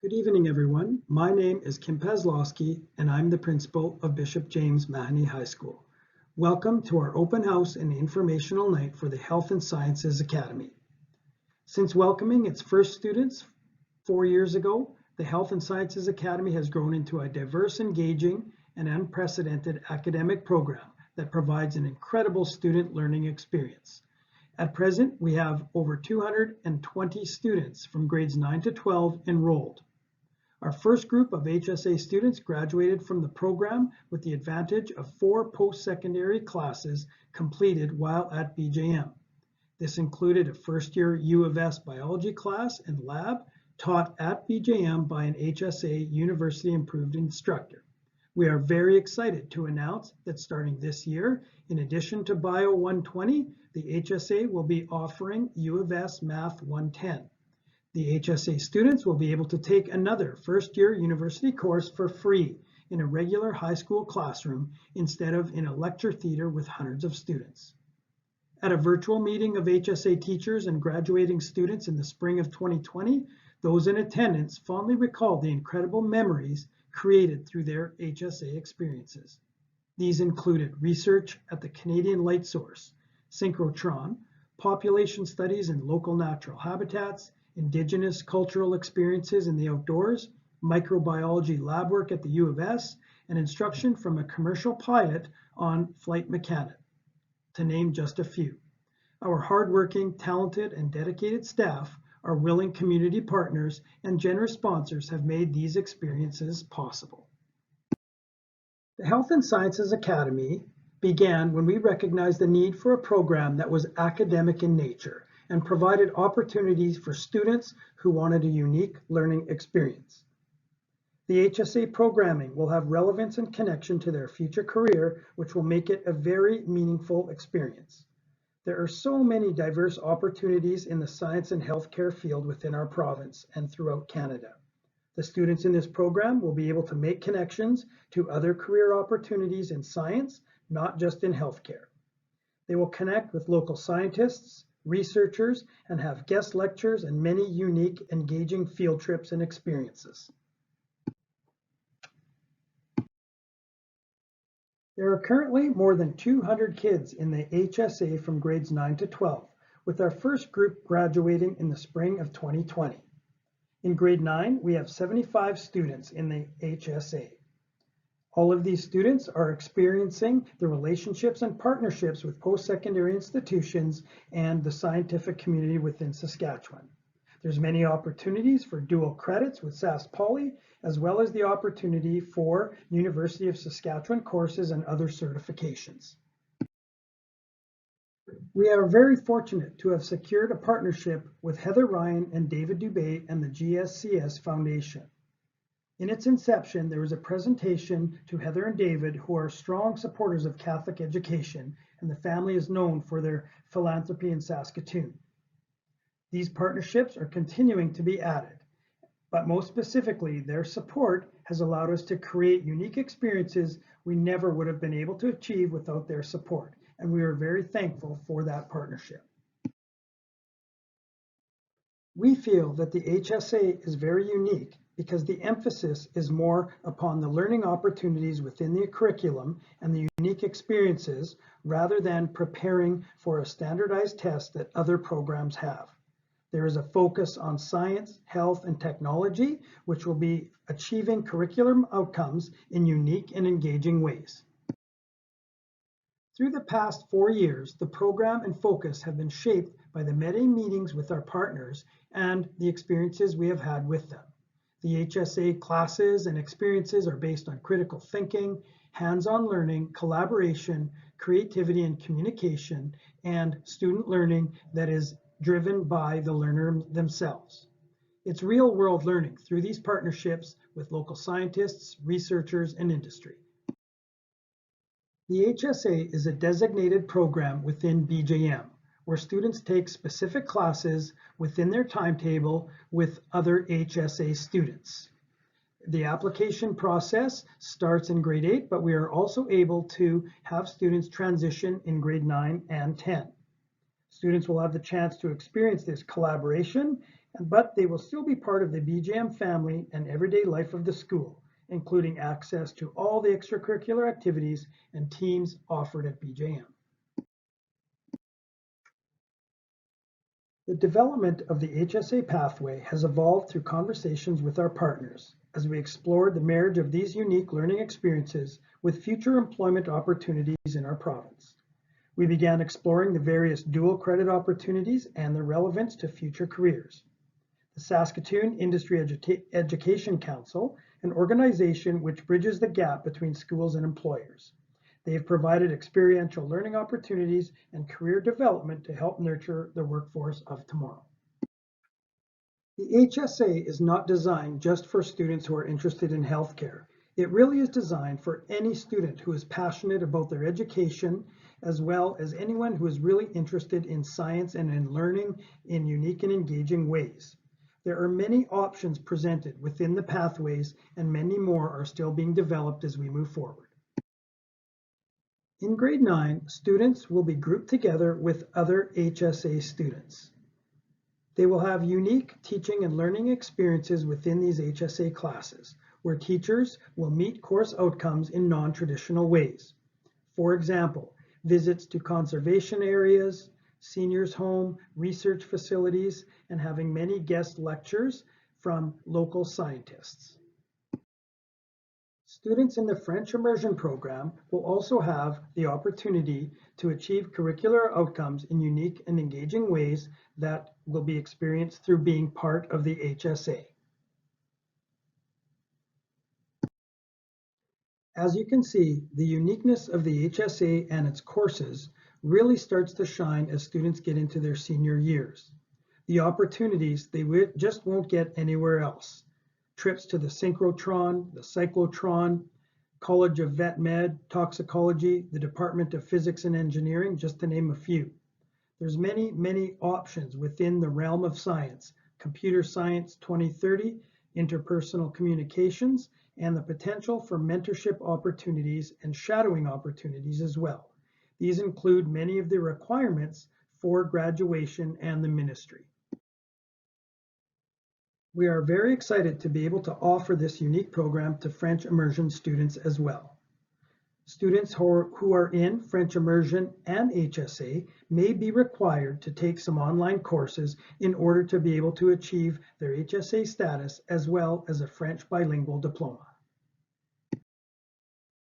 Good evening, everyone. My name is Kim Pazlowski, and I'm the principal of Bishop James Mahoney High School. Welcome to our open house and informational night for the Health and Sciences Academy. Since welcoming its first students 4 years ago, the Health and Sciences Academy has grown into a diverse, engaging, and unprecedented academic program that provides an incredible student learning experience. At present, we have over 220 students from grades 9 to 12 enrolled. Our first group of HSA students graduated from the program with the advantage of 4 post-secondary classes completed while at BJM. This included a first-year U of S biology class and lab taught at BJM by an HSA University Improved instructor. We are very excited to announce that starting this year, in addition to Bio 120, the HSA will be offering U of S Math 110. The HSA students will be able to take another first-year university course for free in a regular high school classroom instead of in a lecture theater with hundreds of students. At a virtual meeting of HSA teachers and graduating students in the spring of 2020, those in attendance fondly recalled the incredible memories created through their HSA experiences. These included research at the Canadian Light Source, synchrotron, population studies in local natural habitats, Indigenous cultural experiences in the outdoors, microbiology lab work at the U of S, and instruction from a commercial pilot on flight mechanics, to name just a few. Our hardworking, talented, and dedicated staff, our willing community partners, and generous sponsors have made these experiences possible. The Health and Sciences Academy began when we recognized the need for a program that was academic in nature and provided opportunities for students who wanted a unique learning experience. The HSA programming will have relevance and connection to their future career, which will make it a very meaningful experience. There are so many diverse opportunities in the science and healthcare field within our province and throughout Canada. The students in this program will be able to make connections to other career opportunities in science, not just in healthcare. They will connect with local scientists, researchers, and have guest lectures and many unique, engaging field trips and experiences. There are currently more than 200 kids in the HSA from grades 9 to 12, with our first group graduating in the spring of 2020. In grade 9, we have 75 students in the HSA. All of these students are experiencing the relationships and partnerships with post-secondary institutions and the scientific community within Saskatchewan. There's many opportunities for dual credits with Sask Poly, as well as the opportunity for University of Saskatchewan courses and other certifications. We are very fortunate to have secured a partnership with Heather Ryan and David Dubé and the GSCS Foundation. In its inception, there was a presentation to Heather and David, who are strong supporters of Catholic education, and the family is known for their philanthropy in Saskatoon. These partnerships are continuing to be added, but most specifically, their support has allowed us to create unique experiences we never would have been able to achieve without their support, and we are very thankful for that partnership. We feel that the HSA is very unique because the emphasis is more upon the learning opportunities within the curriculum and the unique experiences rather than preparing for a standardized test that other programs have. There is a focus on science, health, and technology, which will be achieving curriculum outcomes in unique and engaging ways. Through the past 4 years, the program and focus have been shaped by the meetings with our partners and the experiences we have had with them. The HSA classes and experiences are based on critical thinking, hands-on learning, collaboration, creativity and communication, and student learning that is driven by the learner themselves. It's real-world learning through these partnerships with local scientists, researchers, and industry. The HSA is a designated program within BJM, where students take specific classes within their timetable with other HSA students. The application process starts in grade 8, but we are also able to have students transition in grade 9 and 10. Students will have the chance to experience this collaboration but they will still be part of the BJM family and everyday life of the school, including access to all the extracurricular activities and teams offered at BJM. The development of the HSA pathway has evolved through conversations with our partners as we explored the marriage of these unique learning experiences with future employment opportunities in our province. We began exploring the various dual credit opportunities and their relevance to future careers. The Saskatoon Industry Education Council, an organization which bridges the gap between schools and employers. They have provided experiential learning opportunities and career development to help nurture the workforce of tomorrow. The HSA is not designed just for students who are interested in healthcare. It really is designed for any student who is passionate about their education, as well as anyone who is really interested in science and in learning in unique and engaging ways. There are many options presented within the pathways, and many more are still being developed as we move forward. In grade 9, students will be grouped together with other HSA students. They will have unique teaching and learning experiences within these HSA classes, where teachers will meet course outcomes in non-traditional ways. For example, visits to conservation areas, seniors' home, research facilities, and having many guest lectures from local scientists. Students in the French immersion program will also have the opportunity to achieve curricular outcomes in unique and engaging ways that will be experienced through being part of the HSA. As you can see, the uniqueness of the HSA and its courses really starts to shine as students get into their senior years. The opportunities they just won't get anywhere else. Trips to the synchrotron, the cyclotron, College of Vet Med, Toxicology, the Department of Physics and Engineering, just to name a few. There's many options within the realm of science, computer science 2030, interpersonal communications, and the potential for mentorship opportunities and shadowing opportunities as well. These include many of the requirements for graduation and the ministry. We are very excited to be able to offer this unique program to French immersion students as well. Students who are in French immersion and HSA may be required to take some online courses in order to be able to achieve their HSA status as well as a French bilingual diploma.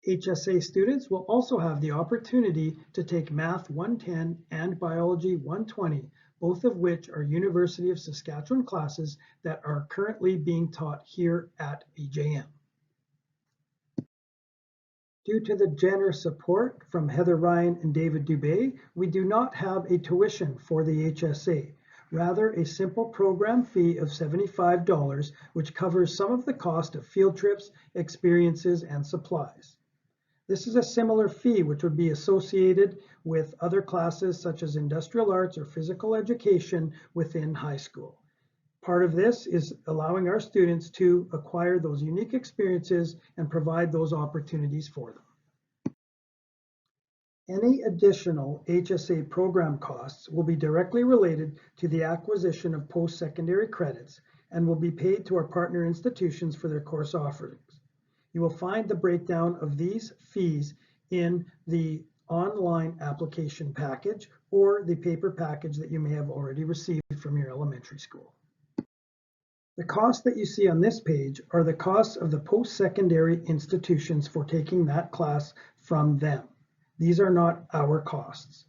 HSA students will also have the opportunity to take Math 110 and Biology 120, both of which are University of Saskatchewan classes that are currently being taught here at BJM. Due to the generous support from Heather Ryan and David Dubé, we do not have a tuition for the HSA, rather a simple program fee of $75, which covers some of the cost of field trips, experiences, and supplies. This is a similar fee which would be associated with other classes such as industrial arts or physical education within high school. Part of this is allowing our students to acquire those unique experiences and provide those opportunities for them. Any additional HSA program costs will be directly related to the acquisition of post-secondary credits and will be paid to our partner institutions for their course offerings. You will find the breakdown of these fees in the online application package or the paper package that you may have already received from your elementary school. The costs that you see on this page are the costs of the post-secondary institutions for taking that class from them. These are not our costs.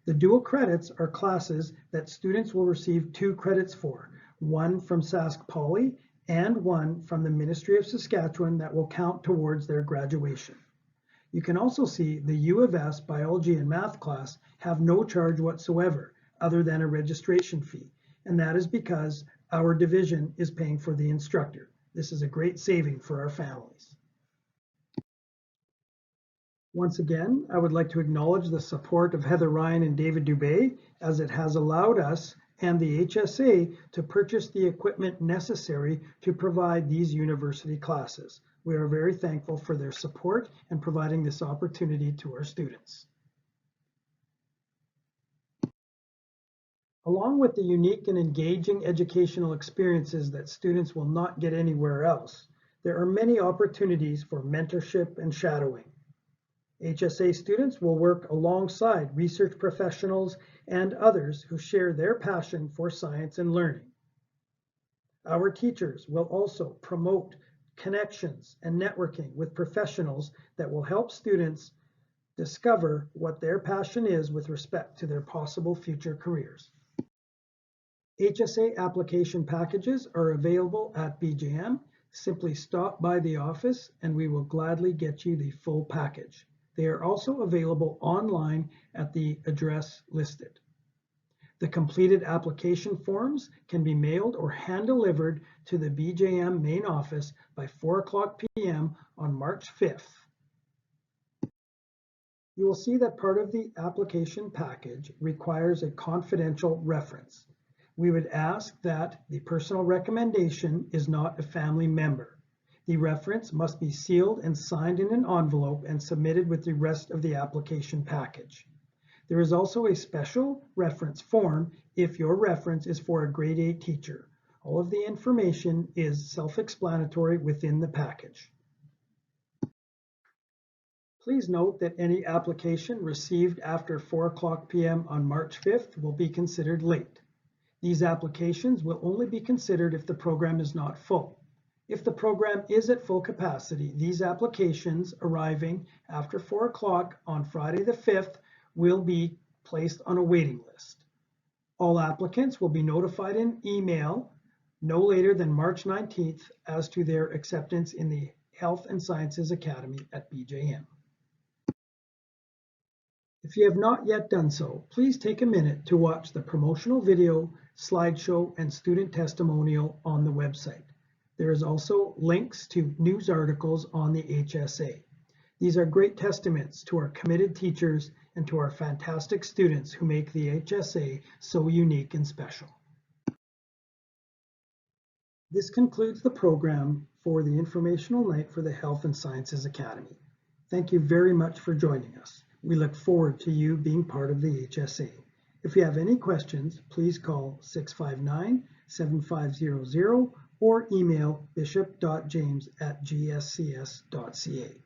The dual credits are classes that students will receive 2 credits for, one from Sask Poly and one from the Ministry of Saskatchewan that will count towards their graduation. You can also see the U of S biology and math class have no charge whatsoever other than a registration fee, and that is because our division is paying for the instructor. This is a great saving for our families. Once again, I would like to acknowledge the support of Heather Ryan and David Dubé, as it has allowed us and the HSA to purchase the equipment necessary to provide these university classes. We are very thankful for their support and providing this opportunity to our students. Along with the unique and engaging educational experiences that students will not get anywhere else, there are many opportunities for mentorship and shadowing. HSA students will work alongside research professionals and others who share their passion for science and learning. Our teachers will also promote connections and networking with professionals that will help students discover what their passion is with respect to their possible future careers. HSA application packages are available at BJM. Simply stop by the office and we will gladly get you the full package. They are also available online at the address listed. The completed application forms can be mailed or hand-delivered to the BJM main office by 4:00 p.m. on March 5th. You will see that part of the application package requires a confidential reference. We would ask that the personal recommendation is not a family member. The reference must be sealed and signed in an envelope and submitted with the rest of the application package. There is also a special reference form if your reference is for a grade 8 teacher. All of the information is self-explanatory within the package. Please note that any application received after 4:00 p.m. on March 5th will be considered late. These applications will only be considered if the program is not full. If the program is at full capacity, these applications arriving after 4:00 on Friday the 5th will be placed on a waiting list. All applicants will be notified in email no later than March 19th as to their acceptance in the Health and Sciences Academy at BJM. If you have not yet done so, please take a minute to watch the promotional video, slideshow, and student testimonial on the website. There is also links to news articles on the HSA. These are great testaments to our committed teachers and to our fantastic students who make the HSA so unique and special. This concludes the program for the informational night for the Health and Sciences Academy. Thank you very much for joining us. We look forward to you being part of the HSA. If you have any questions, please call 659-7500 or email bishop.james@gscs.ca.